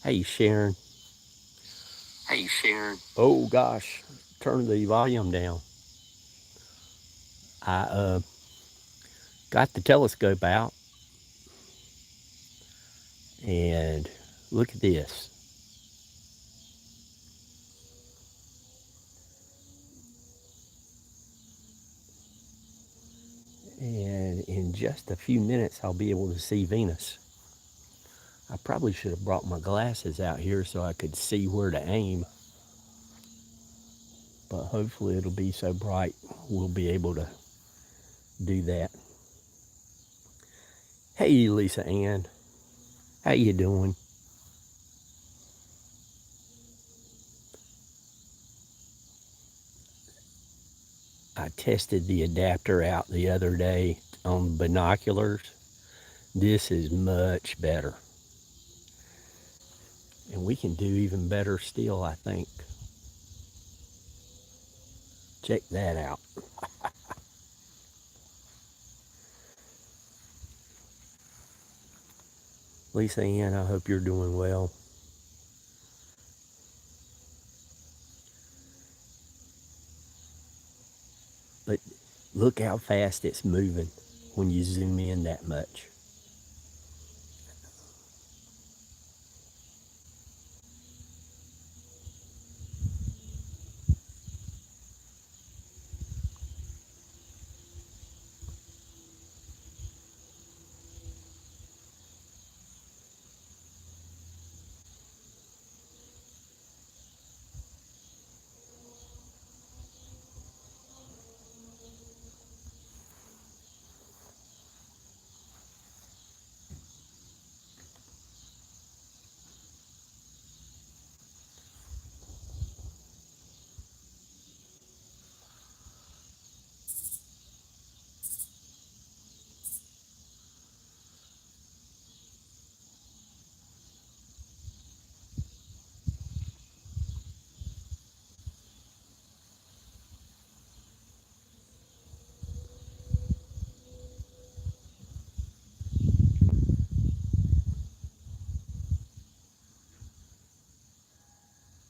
Hey Sharon. Hey, Sharon. Oh gosh, turn the volume down. I got the telescope out and look at this. And in just a few minutes, I'll be able to see Venus. I probably should have brought my glasses out here so I could see where to aim, but hopefully it'll be so bright we'll be able to do that. Hey Lisa Ann, how you doing? I tested the adapter out the other day on binoculars. This is much better. And we can do even better still, I think. Check that out. Lisa Ann, I hope you're doing well. But look how fast it's moving when you zoom in that much.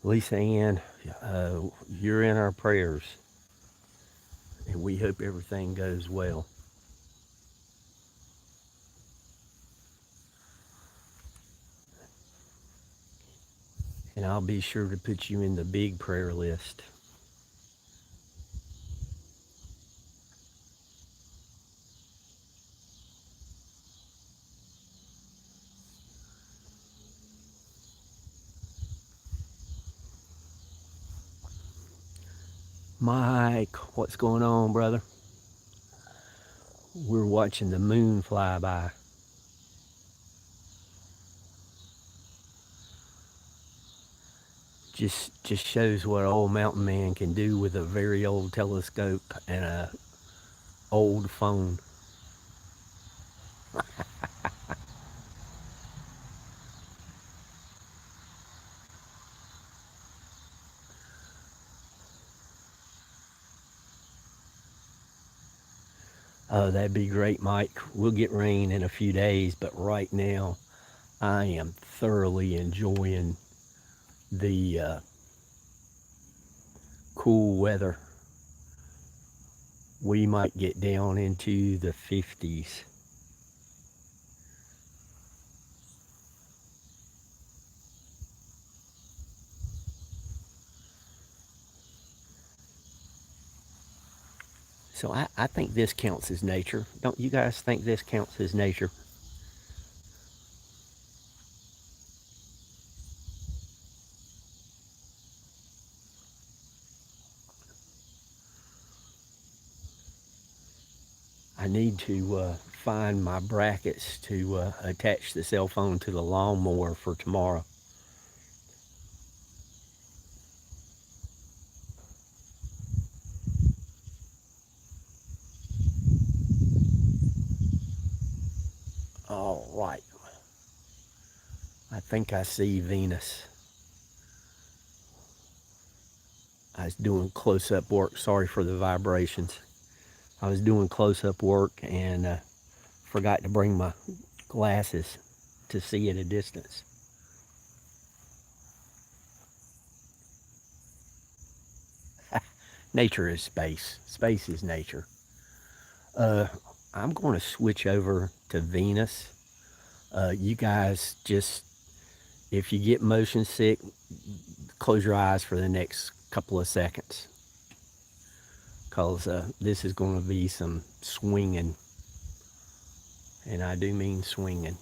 Lisa Ann, you're in our prayers, and we hope everything goes well. And I'll be sure to put you in the big prayer list. Mike, what's going on, brother? We're watching the moon fly by. Just shows what old mountain man can do with a very old telescope and a old phone. Oh, that'd be great, Mike. We'll get rain in a few days, but right now I am thoroughly enjoying the cool weather. We might get down into the 50s. So I think this counts as nature. Don't you guys think this counts as nature? I need to find my brackets to attach the cell phone to the lawnmower for tomorrow. All right. I think I see Venus. I was doing close up work. Sorry for the vibrations. I was doing close up work and forgot to bring my glasses to see at a distance. Nature is space. Space is nature. Uh, I'm going to switch over to Venus. You guys just, if you get motion sick, close your eyes for the next couple of seconds, because this is going to be some swinging, and I do mean swinging.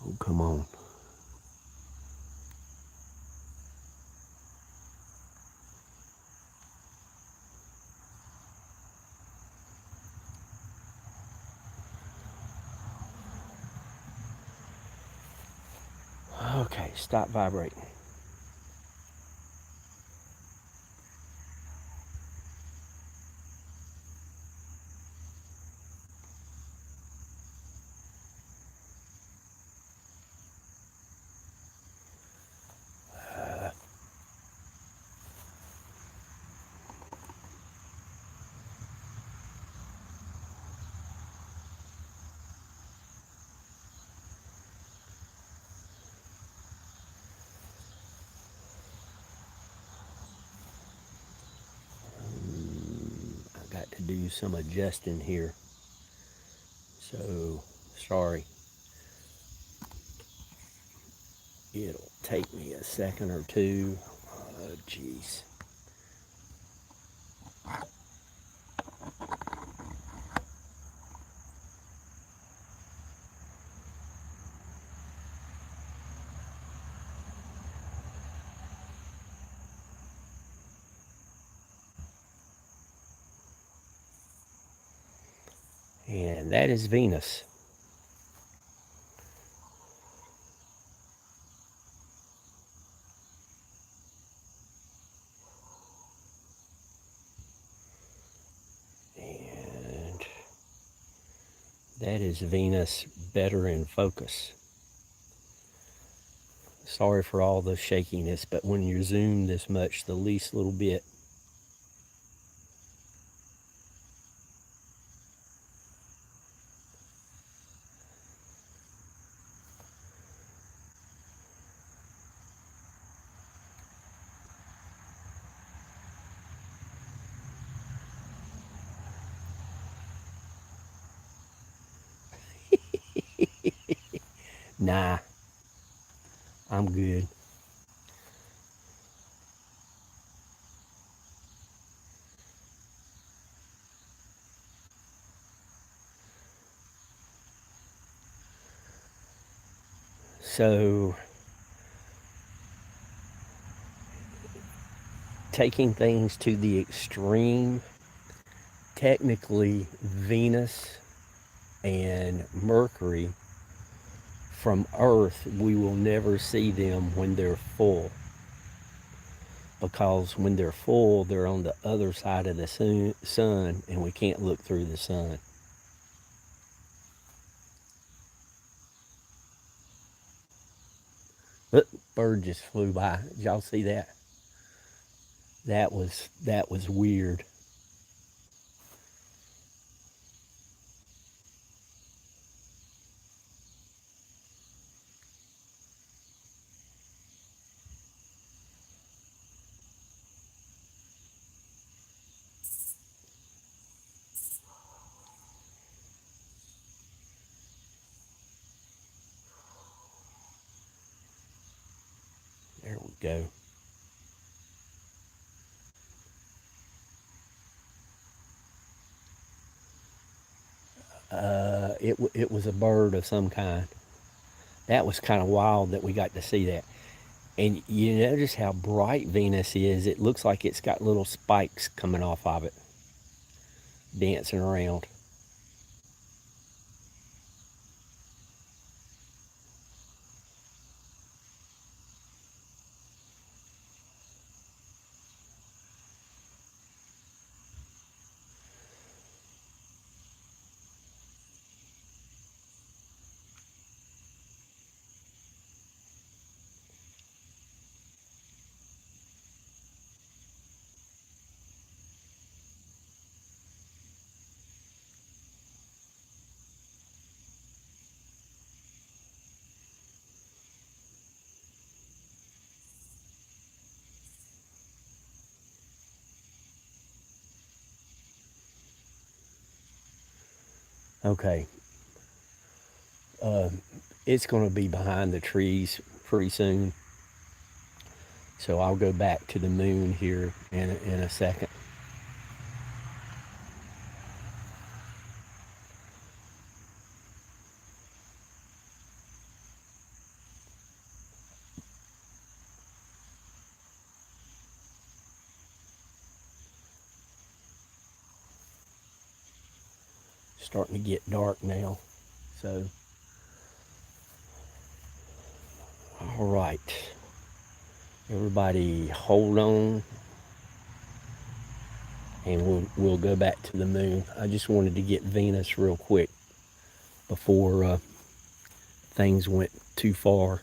Oh, come on. Okay, stop vibrating. I got to do some adjusting here. So, sorry. It'll take me a second or two. Oh, jeez. And that is Venus. And that is Venus better in focus. Sorry for all the shakiness, but when you're zoomed this much, the least little bit. Nah, I'm good. So, taking things to the extreme, technically, Venus and Mercury from Earth, we will never see them when they're full. Because when they're full, they're on the other side of the sun, and we can't look through the sun. Look, bird just flew by. Did y'all see that? That was weird. There we go. It was a bird of some kind. That was kind of wild that we got to see that. And you notice how bright Venus is. It looks like it's got little spikes coming off of it, dancing around. Okay. Uh, it's going to be behind the trees pretty soon. So I'll go back to the moon here in a second. Starting to get dark now. So, all right. Everybody hold on and we'll go back to the moon. I just wanted to get Venus real quick before things went too far.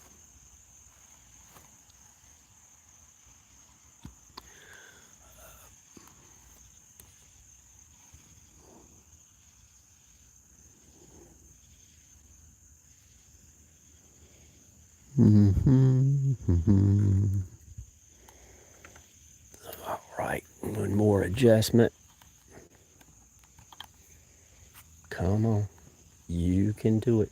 All right, one more adjustment. Come on, you can do it.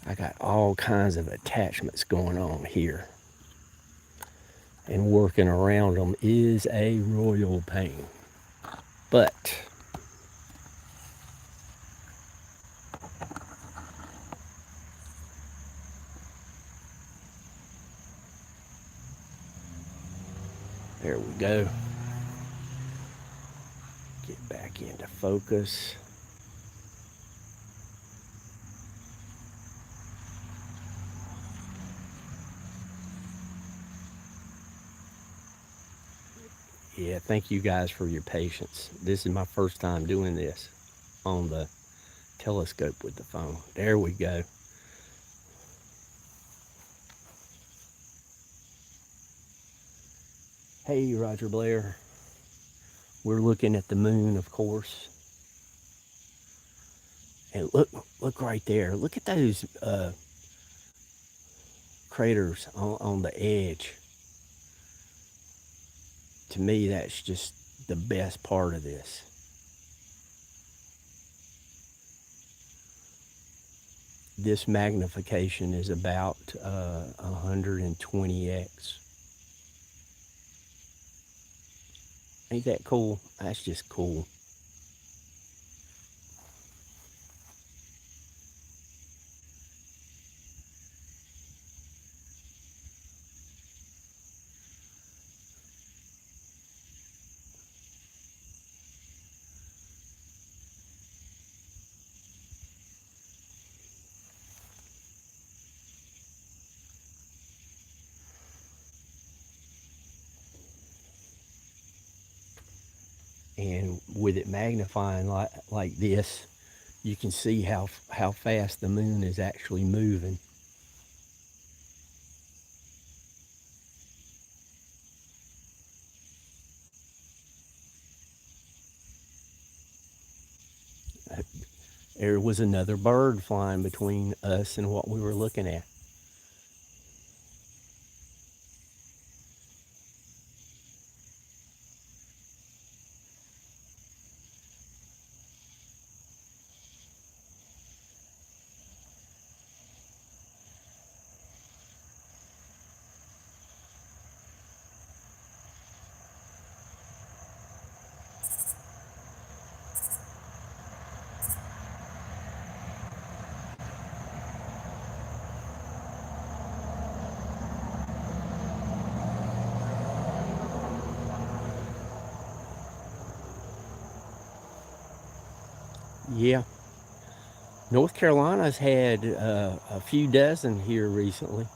I got all kinds of attachments going on here, and working around them is a royal pain. But there we go. Get back into focus. Yeah, thank you guys for your patience. This is my first time doing this on the telescope with the phone. There we go. Hey, Roger Blair. We're looking at the moon, of course. And look right there. Look at those craters on the edge. To me, that's just the best part of this. This magnification is about 120x. Ain't that cool? That's just cool. And with it magnifying like this, you can see how fast the moon is actually moving. There was another bird flying between us and what we were looking at. Yeah. North Carolina's had a few dozen here recently,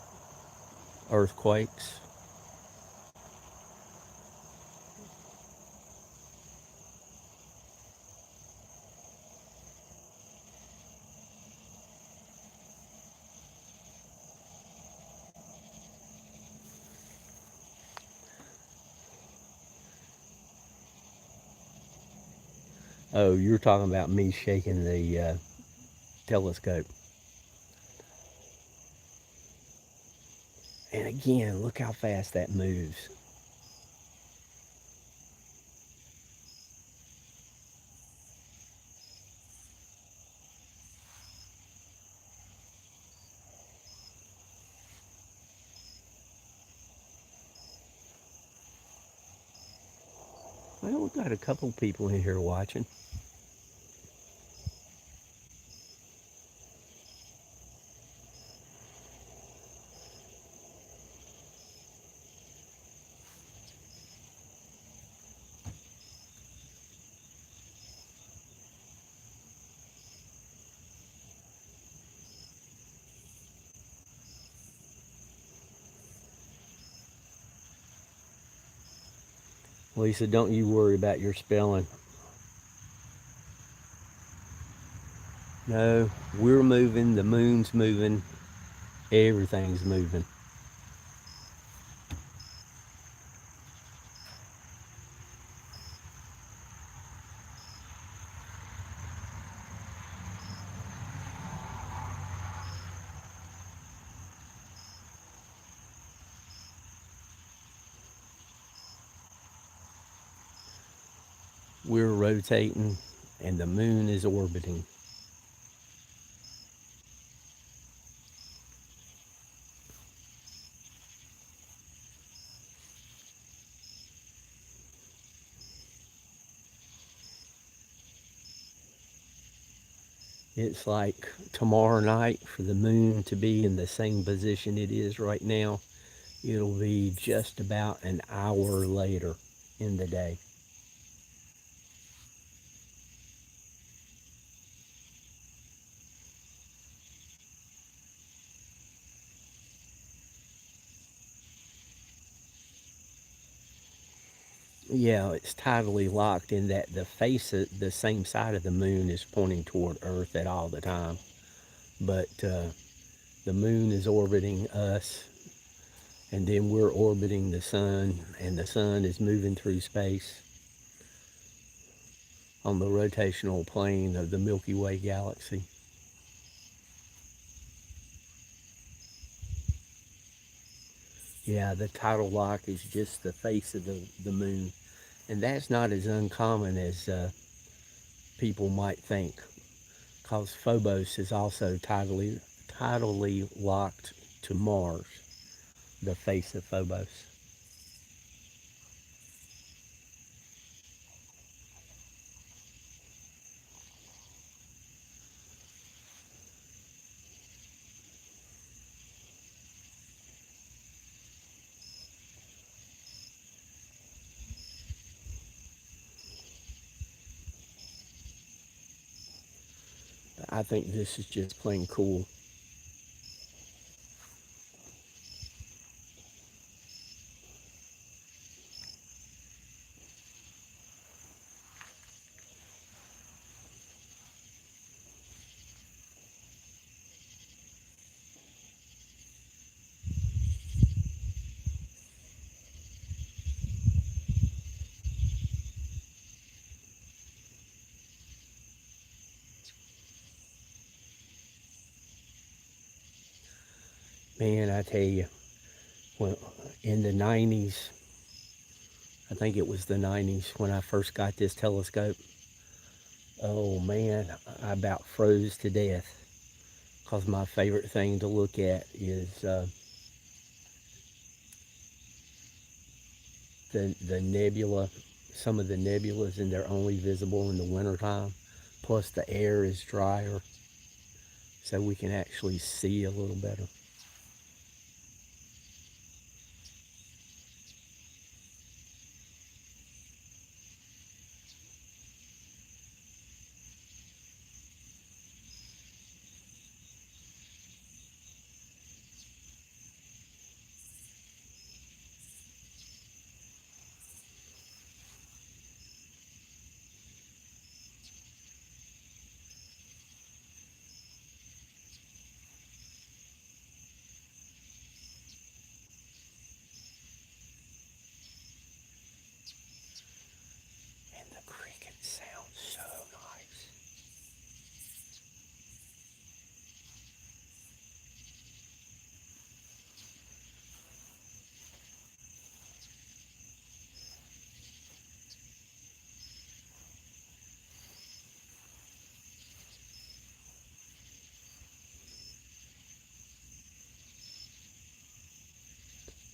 earthquakes. Oh, you're talking about me shaking the telescope. And again, look how fast that moves. Well, we've got a couple people in here watching. Lisa, don't you worry about your spelling. No, we're moving, the moon's moving, everything's moving. We're rotating and the moon is orbiting. It's like tomorrow night for the moon to be in the same position it is right now. It'll be just about an hour later in the day. Yeah, it's tidally locked in that the face of the same side of the moon is pointing toward Earth at all the time. But the moon is orbiting us, and then we're orbiting the sun, and the sun is moving through space on the rotational plane of the Milky Way galaxy. Yeah, the tidal lock is just the face of the moon. And that's not as uncommon as people might think, because Phobos is also tidally locked to Mars, the face of Phobos. I think this is just plain cool. Man, I tell you, well, in the 90s, I think it was the 90s when I first got this telescope. Oh man, I about froze to death because my favorite thing to look at is the nebula, some of the nebulas, and they're only visible in the wintertime. Plus the air is drier, so we can actually see a little better. And the crickets sound so nice.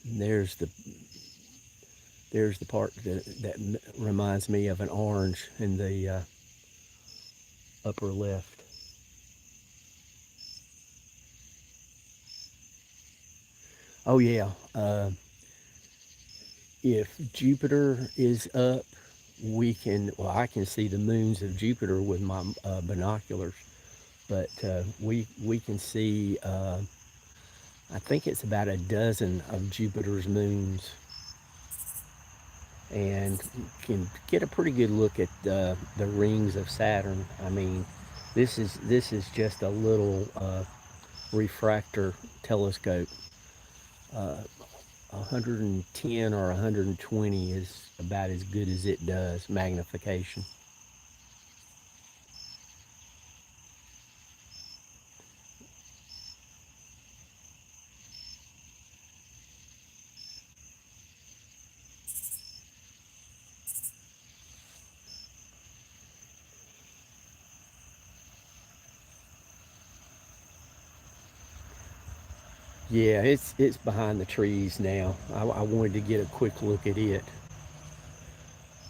And there's There's the part that reminds me of an orange in the upper left. Oh yeah, if Jupiter is up, well, I can see the moons of Jupiter with my binoculars, but we can see, I think it's about a dozen of Jupiter's moons, and can get a pretty good look at the rings of Saturn. I mean, this is just a little refractor telescope. 110 or 120 is about as good as it does magnification. Yeah, it's behind the trees now. I wanted to get a quick look at it.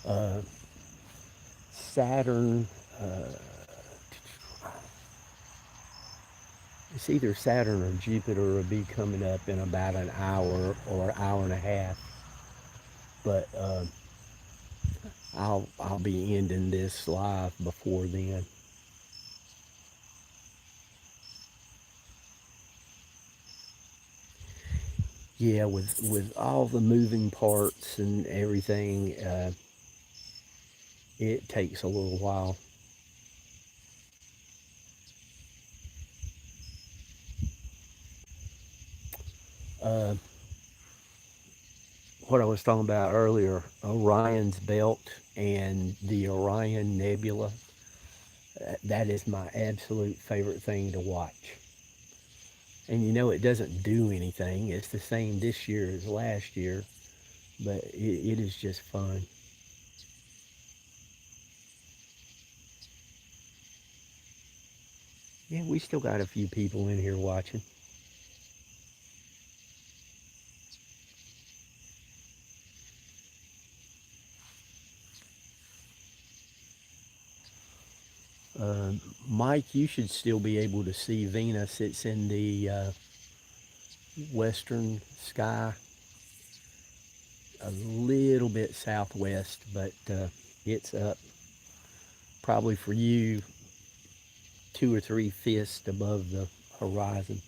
Uh, Saturn, uh, it's either Saturn or Jupiter will be coming up in about an hour or hour and a half. But I'll be ending this live before then. Yeah, with all the moving parts and everything, it takes a little while. Uh, what I was talking about earlier, Orion's belt and the Orion Nebula, that is my absolute favorite thing to watch. And you know, it doesn't do anything. It's the same this year as last year, but it is just fun. Yeah, we still got a few people in here watching. Uh, Mike, you should still be able to see Venus. It's in the western sky, a little bit southwest, but it's up probably for you 2 or 3 fists above the horizon.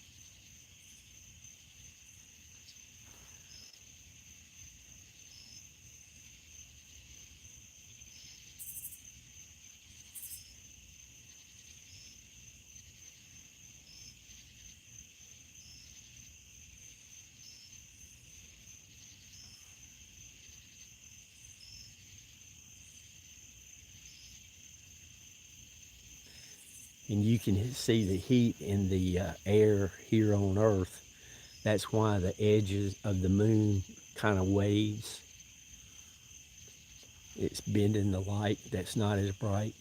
And you can see the heat in the air here on Earth. That's why the edges of the moon kind of waves. It's bending the light that's not as bright.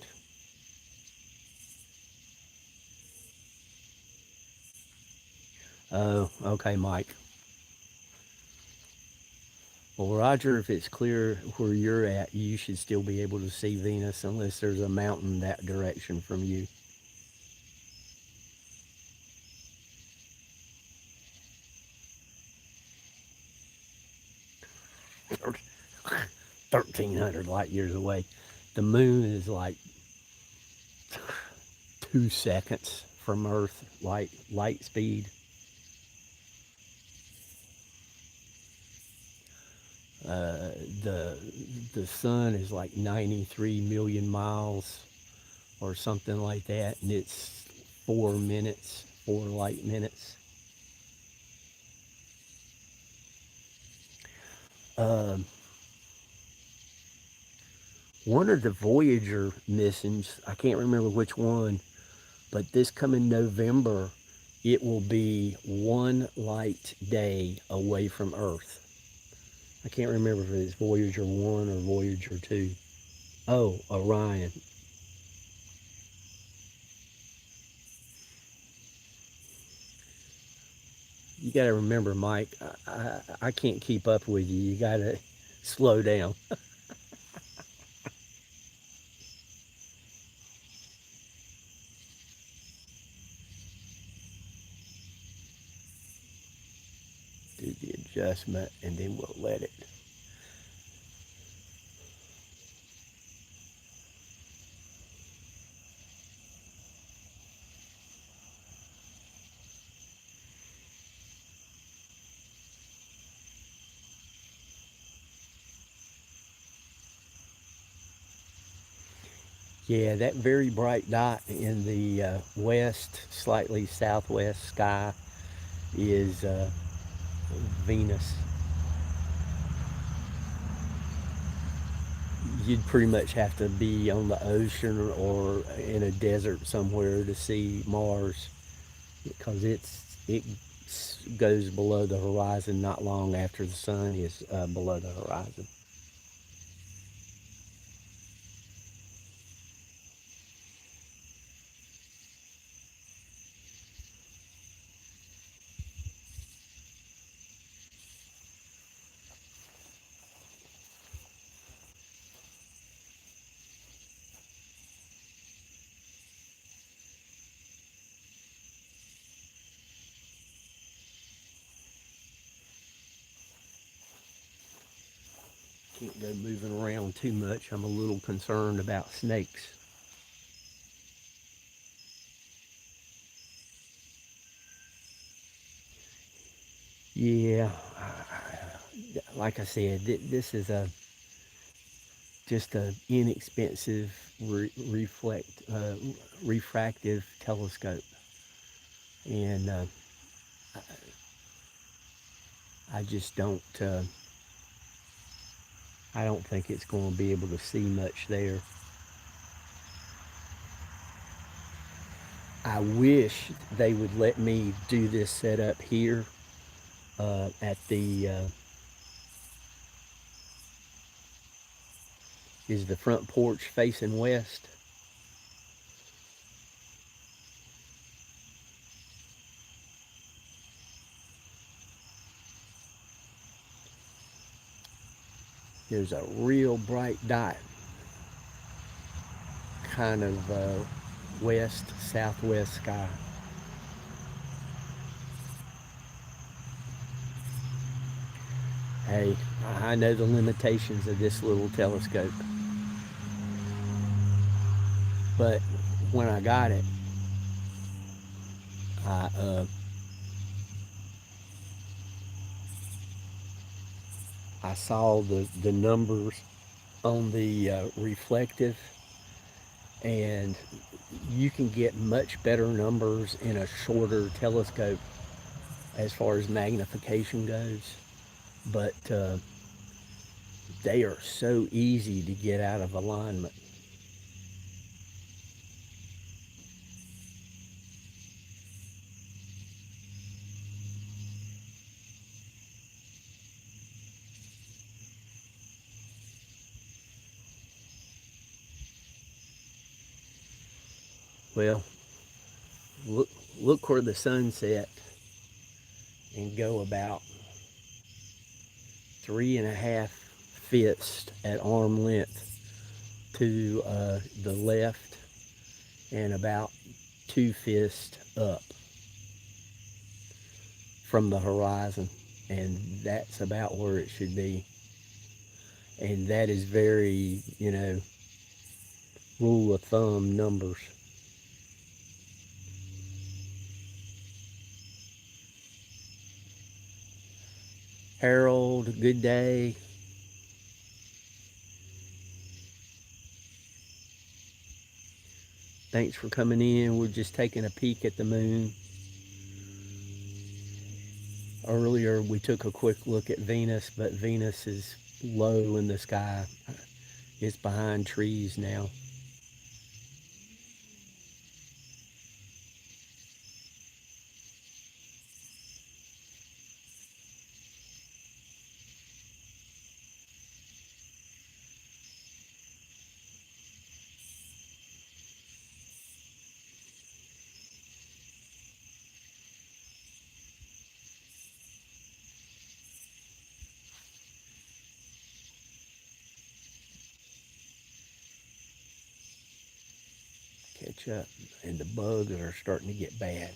Oh, okay, Mike. Well, Roger, if it's clear where you're at, you should still be able to see Venus unless there's a mountain that direction from you. 1,300 light years away. The moon is like 2 seconds from Earth light speed. Uh, the the sun is like 93 million miles or something like that, and it's 4 minutes, 4 light minutes. Um, One of the Voyager missions, I can't remember which one, but this coming November, it will be 1 light day away from Earth. I can't remember if it's Voyager 1 or Voyager 2. Oh, Orion. You got to remember, Mike, I can't keep up with you. You got to slow down. Do the adjustment and then we'll let it. Yeah, that very bright dot in the west, slightly southwest sky is Venus. You'd pretty much have to be on the ocean or in a desert somewhere to see Mars because it goes below the horizon not long after the sun is below the horizon. Can't go moving around too much. I'm a little concerned about snakes. Yeah, like I said, this is a just a inexpensive refractive telescope, and I just don't. I don't think it's going to be able to see much there. I wish they would let me do this setup here at the is the front porch facing west. There's a real bright dot, kind of west southwest sky. Hey, I know the limitations of this little telescope, but when I got it, I I saw the numbers on the reflective, and you can get much better numbers in a shorter telescope as far as magnification goes, but they are so easy to get out of alignment. Well, look, look where the sun set and go about 3.5 fists at arm length to the left and about 2 fists up from the horizon, and that's about where it should be. And that is very, rule of thumb numbers. Harold, good day. Thanks for coming in. We're just taking a peek at the moon. Earlier we took a quick look at Venus, but Venus is low in the sky. It's behind trees now. catch up, and the bugs are starting to get bad.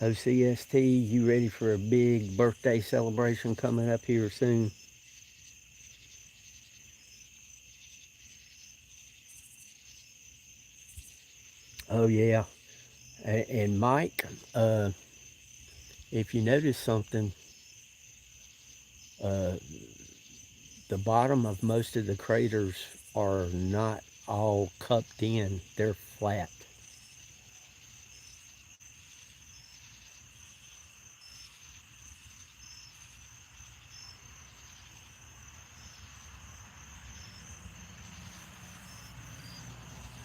OCST, you ready for a big birthday celebration coming up here soon? Oh yeah. And Mike, if you notice something, uh, the bottom of most of the craters are not all cupped in, they're flat.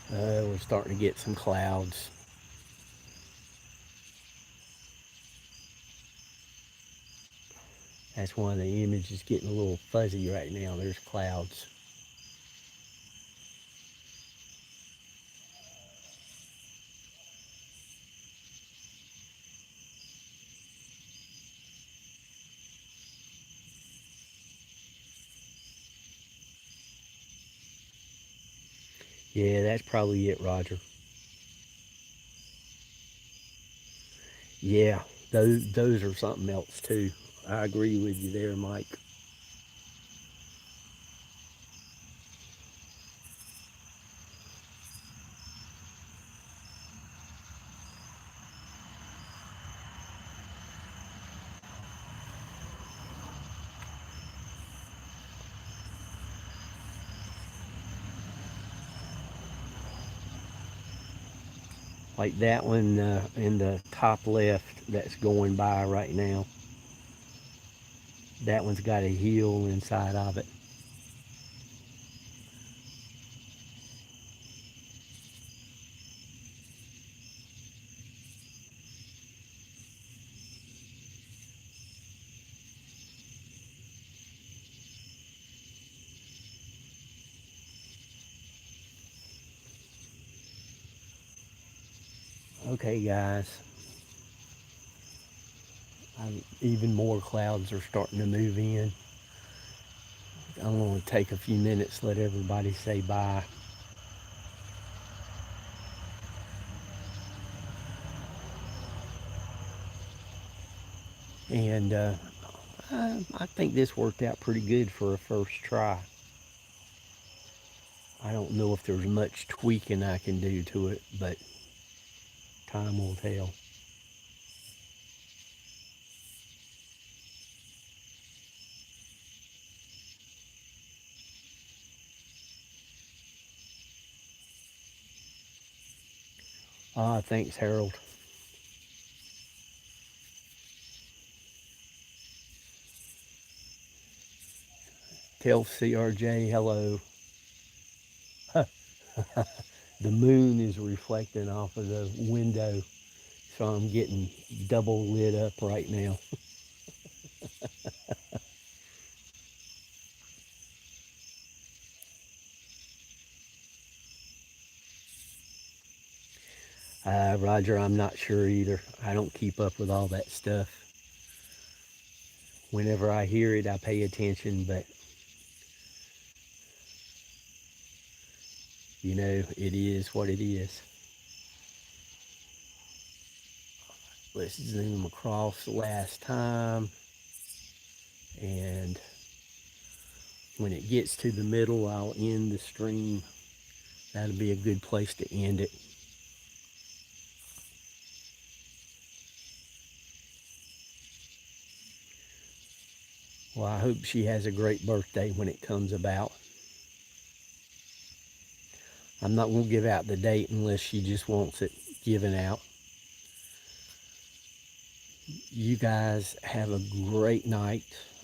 We're starting to get some clouds. That's one of the images getting a little fuzzy right now. There's clouds. Yeah, that's probably it, Roger. Yeah, those are something else too. I agree with you there, Mike. Like that one in the top left that's going by right now. That one's got a heel inside of it. Okay, guys. Even more clouds are starting to move in. I'm going to take a few minutes, let everybody say bye. And I think this worked out pretty good for a first try. I don't know if there's much tweaking I can do to it, but time will tell. Thanks, Harold. Tell CRJ hello. The moon is reflecting off of the window, so I'm getting double lit up right now. Roger, I'm not sure either. I don't keep up with all that stuff. Whenever I hear it, I pay attention, but you know, it is what it is. Let's zoom across last time, and when it gets to the middle, I'll end the stream. That'll be a good place to end it. Well, I hope she has a great birthday when it comes about. I'm not going to give out the date unless she just wants it given out. You guys have a great night.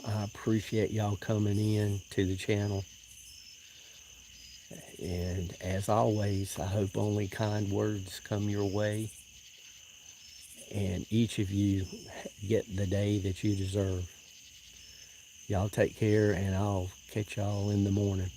I appreciate y'all coming in to the channel. And as always, I hope only kind words come your way. and each of you get the day that you deserve. Y'all take care, and I'll catch y'all in the morning.